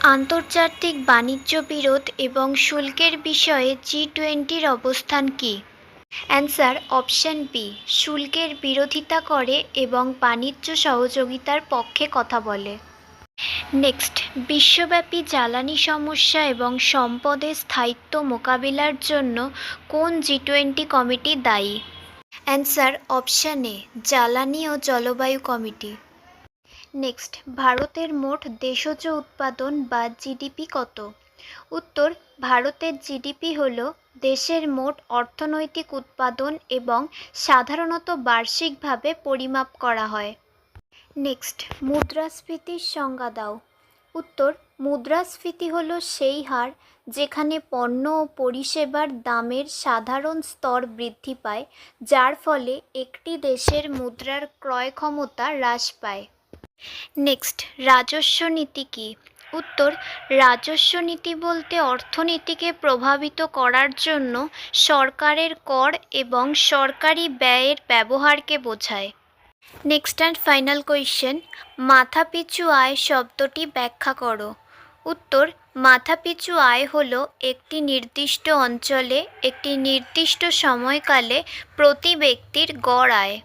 আন্তর্জাতিক বাণিজ্য বিরোধ এবং শুল্কের বিষয়ে জি-20-র অবস্থান কী? অ্যান্সার অপশন বি, শুল্কের বিরোধিতা করে এবং বাণিজ্য সহযোগিতার পক্ষে কথা বলে। নেক্সট, বিশ্বব্যাপী জ্বালানি সমস্যা এবং সম্পদের স্থায়িত্ব মোকাবিলার জন্য কোন জি-20 কমিটি দায়ী? অ্যান্সার অপশন এ, জ্বালানি ও জলবায়ু কমিটি। নেক্সট, ভারতের মোট দেশজ উৎপাদন বা জিডিপি কত? উত্তর, ভারতের জিডিপি হল দেশের মোট অর্থনৈতিক উৎপাদন এবং সাধারণত বার্ষিকভাবে পরিমাপ করা হয়। নেক্সট, মুদ্রাস্ফীতির সংজ্ঞা দাও। উত্তর, মুদ্রাস্ফীতি হল সেই হার যেখানে পণ্য ও পরিষেবার দামের সাধারণ স্তর বৃদ্ধি পায়, যার ফলে একটি দেশের মুদ্রার ক্রয় ক্ষমতা হ্রাস পায়। নেক্সট, রাজস্ব নীতি কী? উত্তর, রাজস্ব নীতি বলতে অর্থনীতিকে প্রভাবিত করার জন্য সরকারের কর এবং সরকারি ব্যয়ের ব্যবহারকে বোঝায়। নেক্সট অ্যান্ড ফাইনাল কোয়েশ্চেন, মাথাপিছু আয় শব্দটি ব্যাখ্যা করো। উত্তর, মাথাপিছু আয় হল একটি নির্দিষ্ট অঞ্চলে একটি নির্দিষ্ট সময়কালে প্রতি ব্যক্তির গড় আয়।